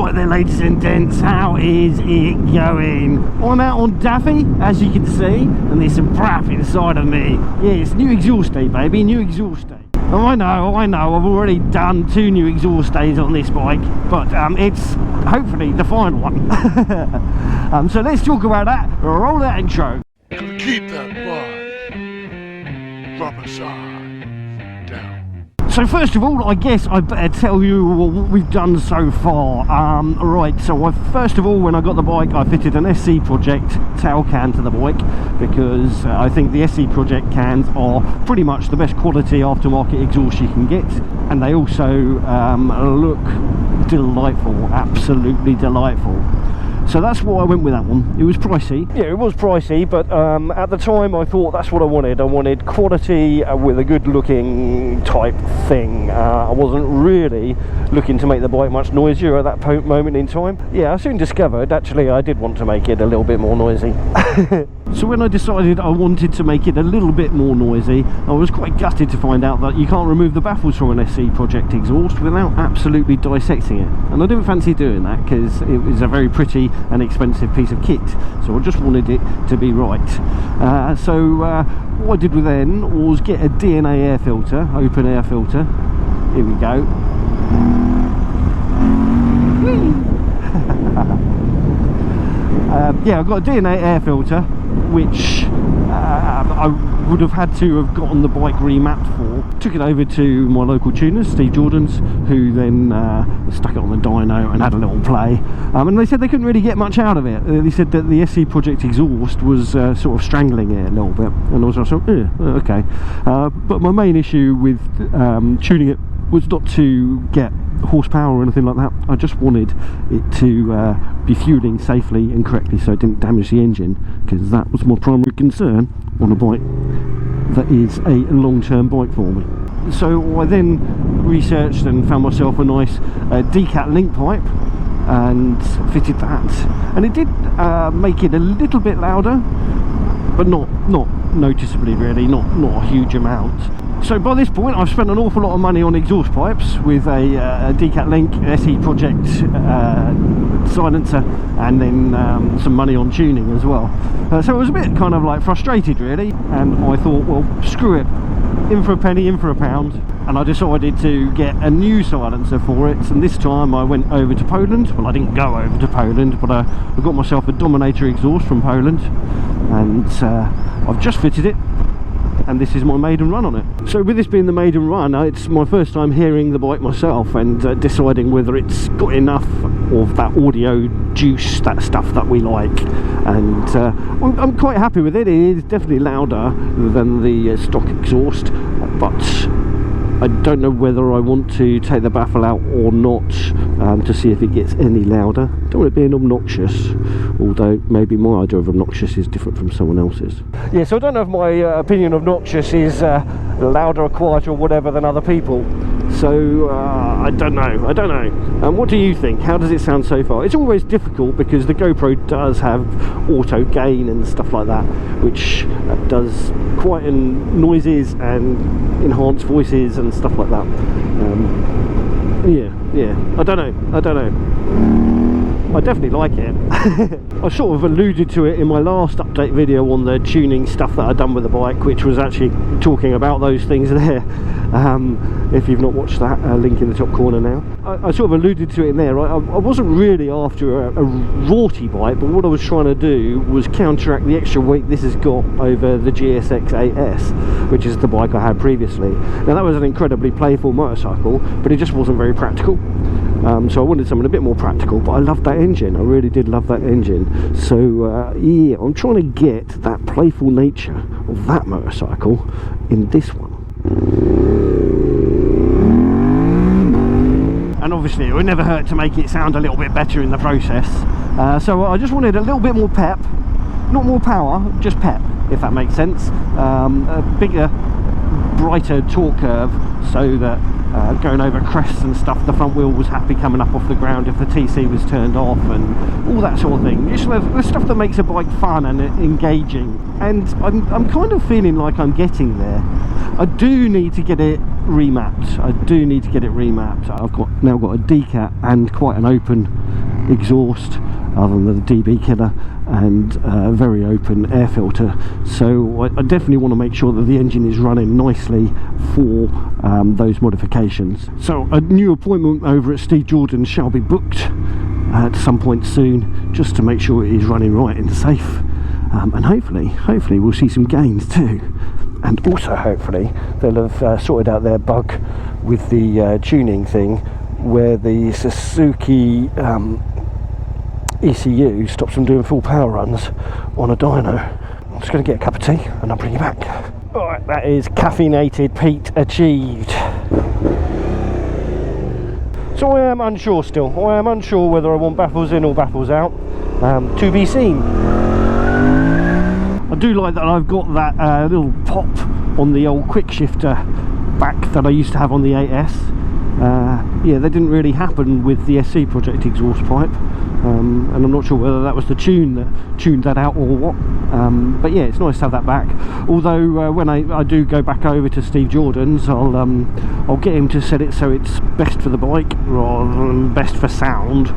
Right there, ladies and gents, how is it going? I'm out on Daffy, as you can see, and there's some crap inside of me. Yeah, it's new exhaust day, baby, new exhaust day. Oh, I know, I've already done 2 new exhaust days on this bike, but it's hopefully the final one. So let's talk about that, roll that intro. Keep that bar from a side down. So first of all, I guess I better tell you what we've done so far. Right, so first of all, when I got the bike, I fitted an SC Project tail can to the bike, because I think the SC Project cans are pretty much the best quality aftermarket exhaust you can get, and they also look delightful, absolutely delightful. So that's why I went with that one. It was pricey. Yeah, it was pricey, but at the time I thought that's what I wanted. I wanted quality with a good looking type thing. I wasn't really looking to make the bike much noisier at that moment in time. Yeah, I soon discovered actually I did want to make it a little bit more noisy. So when I decided I wanted to make it a little bit more noisy, I was quite gutted to find out that you can't remove the baffles from an SC Project exhaust without absolutely dissecting it. And I didn't fancy doing that because it was a very pretty and expensive piece of kit, so I just wanted it to be right. So what I did then was get a DNA air filter, open air filter. Here we go. Yeah, I've got a DNA air filter, which I would have had to have gotten the bike remapped for. Took it over to my local tuners, Steve Jordan's, who then stuck it on the dyno and had a little play. And they said they couldn't really get much out of it. They said that the SC Project exhaust was sort of strangling it a little bit. And I was like, okay. But my main issue with tuning it was not to get horsepower or anything like that. I just wanted it to be fueling safely and correctly so it didn't damage the engine, because that was my primary concern on a bike that is a long-term bike for me. So I then researched and found myself a nice decat link pipe and fitted that, and it did make it a little bit louder, but not noticeably really, not a huge amount. So by this point I've spent an awful lot of money on exhaust pipes with a decat link SE Project silencer, and then some money on tuning as well. So I was a bit kind of like frustrated really, and I thought, well, screw it, in for a penny, in for a pound, and I decided to get a new silencer for it. And this time I went over to Poland. Well, I didn't go over to Poland, but I got myself a Dominator exhaust from Poland, and I've just fitted it, and this is my maiden run on it. So with this being the maiden run, it's my first time hearing the bike myself and deciding whether it's got enough of that audio juice, that stuff that we like. And I'm quite happy with it. It is definitely louder than the stock exhaust, but I don't know whether I want to take the baffle out or not, to see if it gets any louder. Don't want it being obnoxious, although maybe my idea of obnoxious is different from someone else's. Yeah, so I don't know if my opinion of obnoxious is louder or quieter or whatever than other people. So I don't know. What do you think? How does it sound so far? It's always difficult because the GoPro does have auto gain and stuff like that, which does quieten noises and enhance voices and stuff like that. Yeah, I don't know. I definitely like it. I sort of alluded to it in my last update video on the tuning stuff that I'd done with the bike, which was actually talking about those things there. If you've not watched that, link in the top corner now. I sort of alluded to it in there. I wasn't really after a rorty bike, but what I was trying to do was counteract the extra weight this has got over the GSX 8S, which is the bike I had previously. Now that was an incredibly playful motorcycle, but it just wasn't very practical. So I wanted something a bit more practical, but I loved that engine. I really did love that engine. So yeah, I'm trying to get that playful nature of that motorcycle in this one. And obviously it would never hurt to make it sound a little bit better in the process. So I just wanted a little bit more pep, not more power, just pep, if that makes sense. A bigger, brighter torque curve, so that going over crests and stuff, the front wheel was happy coming up off the ground if the TC was turned off, and all that sort of thing. Just the stuff that makes a bike fun and engaging. And I'm kind of feeling like I'm getting there. I do need to get it remapped. I've now got a decat and quite an open exhaust other than the DB killer, and very open air filter. So I definitely want to make sure that the engine is running nicely for those modifications. So a new appointment over at Steve Jordan's shall be booked at some point soon, just to make sure it is running right and safe, and hopefully we'll see some gains too. And also hopefully they'll have sorted out their bug with the tuning thing, where the Suzuki ECU stops them doing full power runs on a dyno. I'm just going to get a cup of tea and I'll bring you back. Alright, that is caffeinated Pete achieved. So I am unsure still. I am unsure whether I want baffles in or baffles out. To be seen. I do like that I've got that little pop on the old quick shifter back that I used to have on the 8S. Yeah, that didn't really happen with the SC Project exhaust pipe, and I'm not sure whether that was the tune that tuned that out or what, but yeah, it's nice to have that back. Although when I do go back over to Steve Jordan's, I'll get him to set it so it's best for the bike rather than best for sound.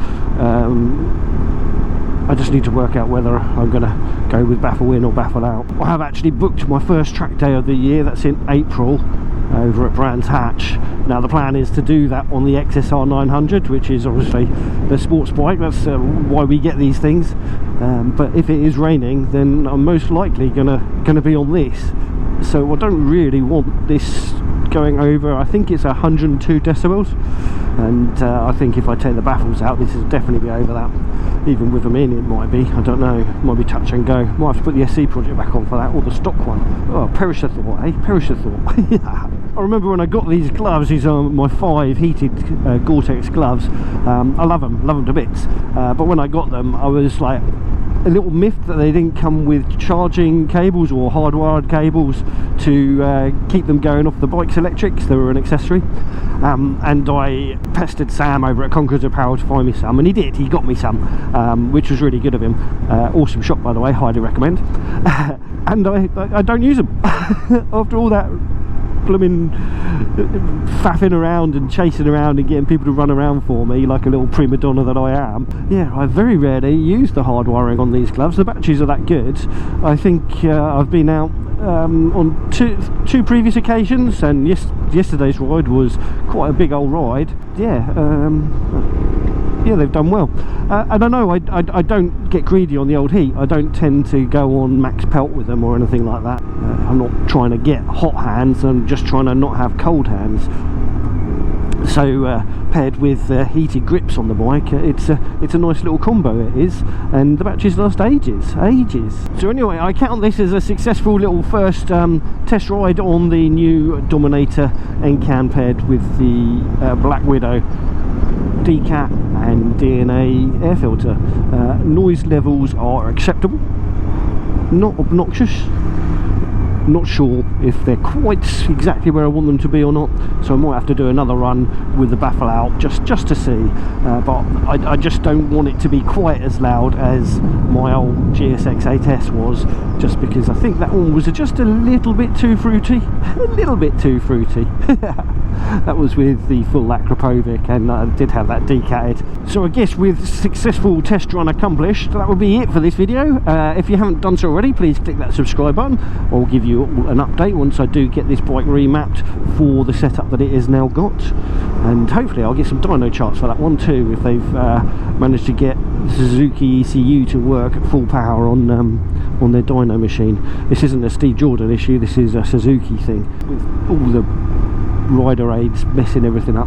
I just need to work out whether I'm going to go with baffle in or baffle out. I have actually booked my first track day of the year. That's in April over at Brands Hatch. Now the plan is to do that on the XSR900, which is obviously the sports bike. That's why we get these things. But if it is raining, then I'm most likely gonna be on this. So I don't really want this going over, I think it's 102 decibels, and I think if I take the baffles out, this will definitely be over that. Even with them in, it might be, I don't know, it might be touch and go. Might have to put the SC Project back on for that, or the stock one. Oh, perish the thought, eh? Perish the thought. Yeah. I remember when I got these gloves, these are my 5 heated Gore-Tex gloves. I love them to bits, but when I got them, I was like a little miffed that they didn't come with charging cables or hardwired cables to keep them going off the bike's electrics. They were an accessory, and I pestered Sam over at Conquerors Apparel to find me some, and he did. He got me some, which was really good of him. Awesome shop, by the way, highly recommend. And I don't use them after all that blooming faffing around and chasing around and getting people to run around for me like a little prima donna that I am. Yeah, I very rarely use the hard wiring on these gloves. The batteries are that good. I think I've been out on two previous occasions, and yesterday's ride was quite a big old ride. Yeah, they've done well. And I know I don't get greedy on the old heat. I don't tend to go on max pelt with them or anything like that. I'm not trying to get hot hands, I'm just trying to not have cold hands. So paired with heated grips on the bike, it's a nice little combo, it is, and the batteries last ages. So anyway, I count this as a successful little first test ride on the new Dominator NCAN paired with the Black Widow decat and DNA air filter. Noise levels are acceptable, not obnoxious. Not sure if they're quite exactly where I want them to be or not, so I might have to do another run with the baffle out just to see, but I just don't want it to be quite as loud as my old GSX 8S was, just because I think that one was just a little bit too fruity. That was with the full Akrapovic, and I did have that decatted. So I guess with successful test run accomplished, that will be it for this video. If you haven't done so already, please click that subscribe button. I'll give you an update once I do get this bike remapped for the setup that it is now got, and hopefully I'll get some dyno charts for that one too, if they've managed to get Suzuki ECU to work at full power on their dyno machine. This isn't a Steve Jordan issue, this is a Suzuki thing, with all the rider aids messing everything up.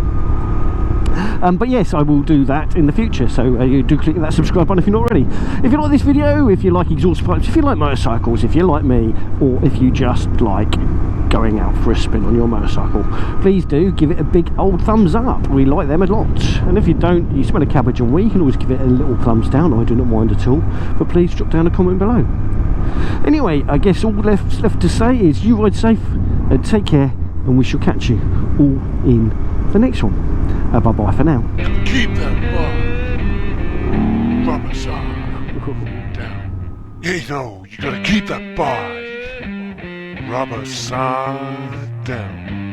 But yes, I will do that in the future, so you do click that subscribe button if you're not already. If you like this video, if you like exhaust pipes, if you like motorcycles, if you like me, or if you just like going out for a spin on your motorcycle, please do give it a big old thumbs up. We like them a lot. And if you don't, you smell a cabbage and you can always give it a little thumbs down. I do not mind at all, but please drop down a comment below. Anyway, I guess all left to say is you ride safe and take care, and we shall catch you all in the next one. Bye bye for now. Keep that bike rubber side down. You know, you gotta keep that bike rubber side down.